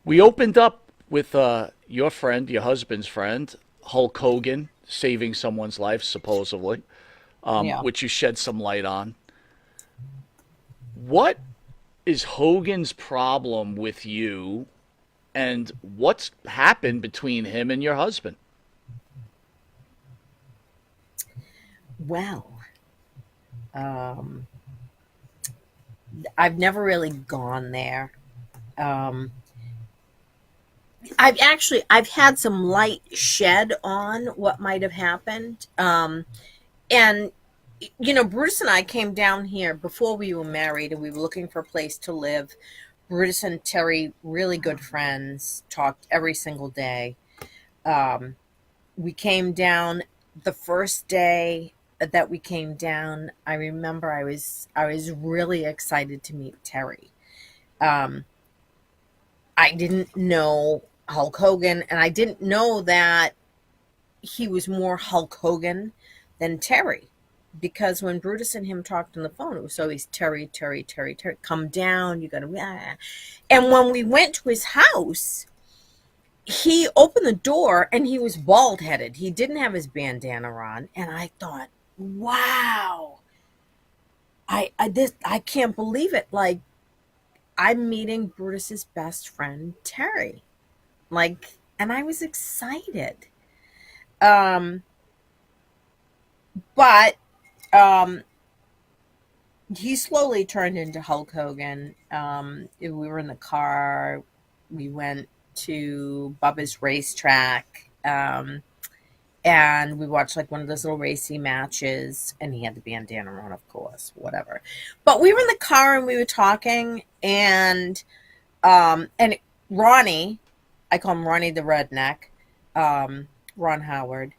We opened up with your friend, your husband's friend, Hulk Hogan, saving someone's life, supposedly, Yeah. which you shed some light on. What is Hogan's problem with you, and what's happened between him and your husband? Well, um, I've never really gone there. Um, I've had some light shed on what might have happened. And Brutus and I came down here before we were married, and we were looking for a place to live. Brutus and Terry, really good friends, talked every single day. Um, we came down the first day that we came down. I remember I was really excited to meet Terry. Um, I didn't know Hulk Hogan, and I didn't know that he was more Hulk Hogan than Terry. Because when Brutus and him talked on the phone, it was always Terry, Terry, Terry, Terry, come down, you gotta. And when we went to his house, he opened the door and he was bald headed. He didn't have his bandana on, and I thought, wow, I can't believe it. Like, I'm meeting Brutus's best friend Terry. Like, and I was excited. Um, but um, he slowly turned into Hulk Hogan. We were in the car. We went to Bubba's racetrack. And we watched like one of those little racy matches, and he had the bandana on, of course, whatever. But we were in the car and we were talking, and Ronnie, I call him Ronnie the redneck, Ron Howard,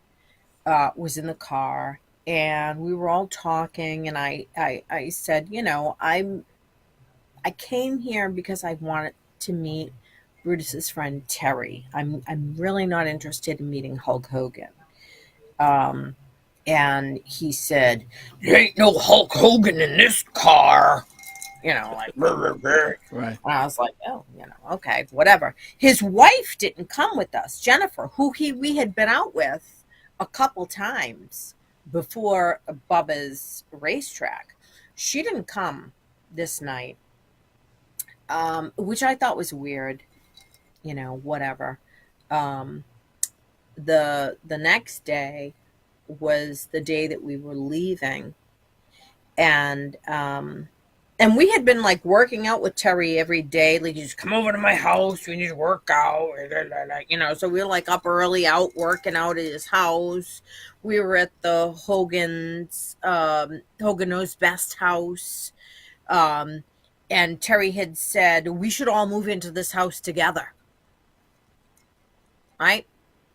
was in the car, and we were all talking, and I said, I came here because I wanted to meet Brutus's friend Terry. I'm really not interested in meeting Hulk Hogan. Um, and he said, "There ain't no Hulk Hogan in this car." Like, "Rrr, rrr, rrr." Right. And I was like, "Oh, okay, whatever." His wife didn't come with us, Jennifer, who we had been out with a couple times before Bubba's racetrack. She didn't come this night, which I thought was weird. Whatever. Um, the next day was the day that we were leaving, and we had been like working out with Terry every day. Like, just come over to my house, we need to work out. So we were like up early out working out at his house. We were at the Hogan Knows Best house. um and Terry had said we should all move into this house together, right?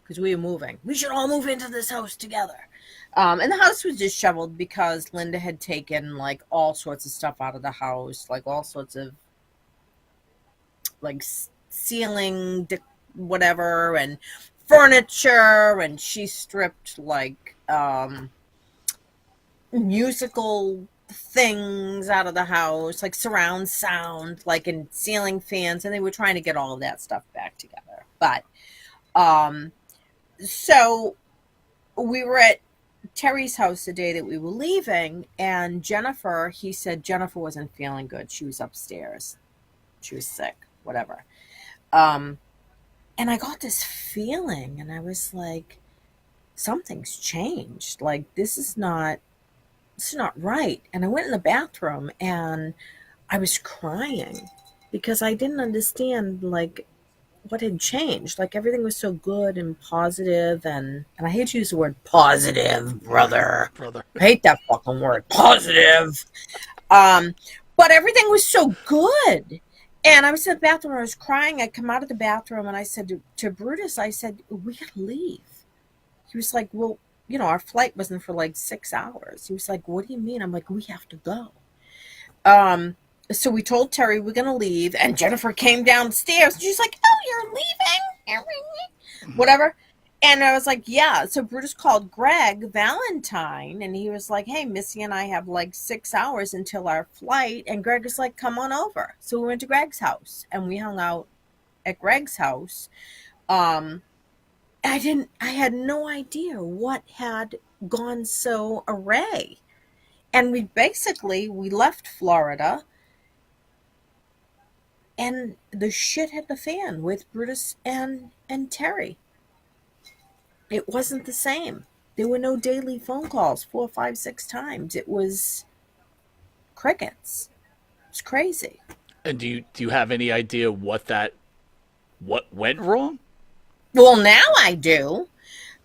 Because we were moving. We should all move into this house together. And the house was disheveled because Linda had taken like all sorts of stuff out of the house, like all sorts of like ceiling, whatever, and furniture, and she stripped like musical things out of the house, like surround sound, like in ceiling fans, and they were trying to get all of that stuff back together. But um, so we were at Terry's house the day that we were leaving, and he said Jennifer wasn't feeling good. She was upstairs. She was sick, whatever. Um, and I got this feeling, and I was like, something's changed. Like, this is not right. And I went in the bathroom and I was crying because I didn't understand like what had changed. Like, everything was so good and positive, and I hate to use the word positive, brother. Brother. I hate that fucking word, positive. Um, but everything was so good. And I was in the bathroom, I was crying. I come out of the bathroom and I said to Brutus, I said, we gotta leave. He was like, well, our flight wasn't for like 6 hours. He was like, what do you mean? I'm like, we have to go. Um, so we told Terry we're gonna leave, and Jennifer came downstairs. And she's like, "Oh, you're leaving?" Whatever. And I was like, "Yeah." So Brutus called Greg Valentine, and he was like, "Hey, Missy and I have like 6 hours until our flight." And Greg was like, "Come on over." So we went to Greg's house, and we hung out at Greg's house. I had no idea what had gone so array. And we left Florida and the shit hit the fan with Brutus and Terry. It wasn't the same. There were no daily phone calls, 4, 5, 6 times. It was crickets. It's crazy. And do you have any idea what went wrong? Well, now I do.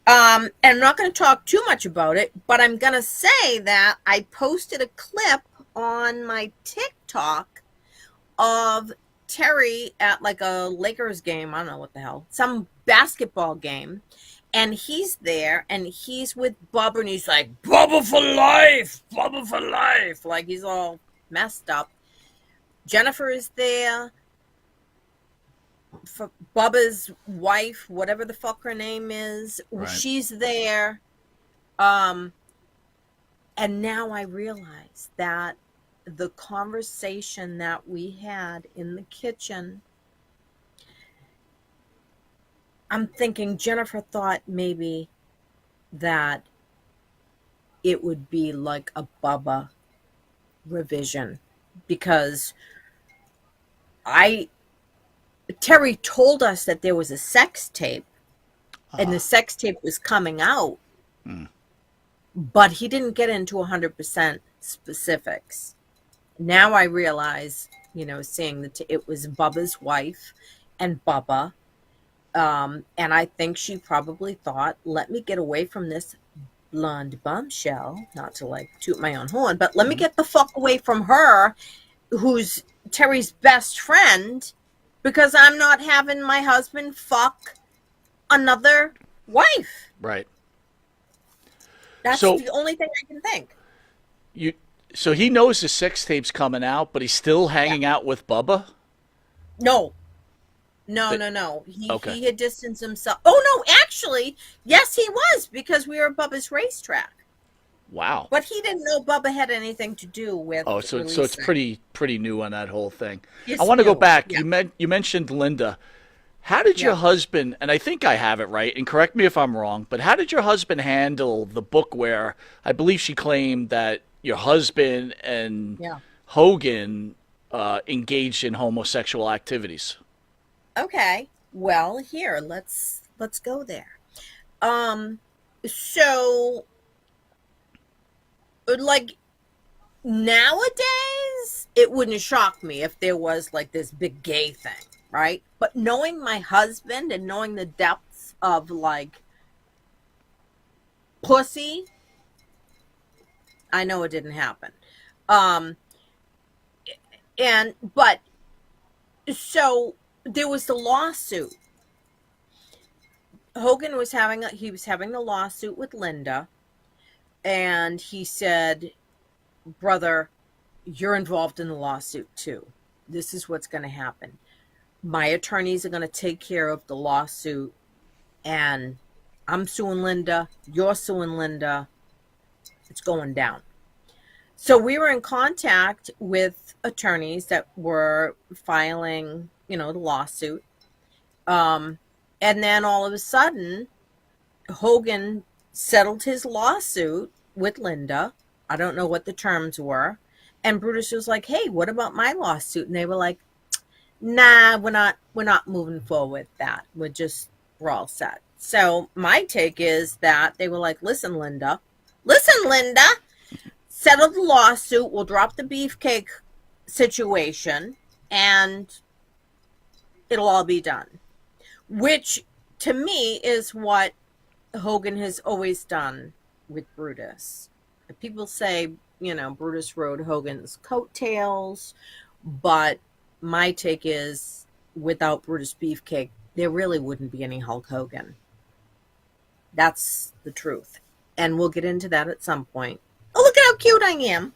And I'm not going to talk too much about it, but I'm going to say that I posted a clip on my TikTok of Terry at like a Lakers game. I don't know what the hell, some basketball game. And he's there and he's with Bubba and he's like, Bubba for life, Bubba for life. Like he's all messed up. Jennifer is there. For Bubba's wife, whatever the fuck her name is, Right. she's there. And now I realize that the conversation that we had in the kitchen, I'm thinking Jennifer thought maybe that it would be like a Bubba revision because Terry told us that there was a sex tape and the sex tape was coming out, but he didn't get into 100% specifics. Now I realize, seeing that it was Bubba's wife and Bubba. And I think she probably thought, let me get away from this blonde bombshell, not to like toot my own horn, but let me get the fuck away from her, who's Terry's best friend, because I'm not having my husband fuck another wife. Right. That's the only thing I can think. So he knows the sex tape's coming out, but he's still hanging out with Bubba? No. He had distanced himself. Oh, no, actually, yes, he was, because we were at Bubba's racetrack. Wow. But he didn't know Bubba had anything to do with. Oh, so it's pretty new on that whole thing. It's I want to go new, back. yeah. You mentioned Linda. How did your husband, and I think I have it right, and correct me if I'm wrong, but how did your husband handle the book where I believe she claimed that your husband and Hogan engaged in homosexual activities? Okay. Well, here, let's go there. So like nowadays, it wouldn't shock me if there was like this big gay thing, right? But knowing my husband and knowing the depths of like pussy, I know it didn't happen. So there was the lawsuit. Hogan was having the lawsuit with Linda, and he said, brother, you're involved in the lawsuit too. This is what's going to happen. My attorneys are going to take care of the lawsuit, and I'm suing Linda, you're suing Linda. It's going down. So we were in contact with attorneys that were filing, the lawsuit. And then all of a sudden, Hogan settled his lawsuit with Linda. I don't know what the terms were. And Brutus was like, hey, what about my lawsuit? And they were like, nah, we're not moving forward with that. We're all set. So my take is that they were like, listen, Linda, settle the lawsuit. We'll drop the beefcake situation and it'll all be done. Which to me is what Hogan has always done with Brutus. People say, Brutus rode Hogan's coattails, but my take is without Brutus Beefcake, there really wouldn't be any Hulk Hogan. That's the truth. And we'll get into that at some point. Oh, look at how cute I am.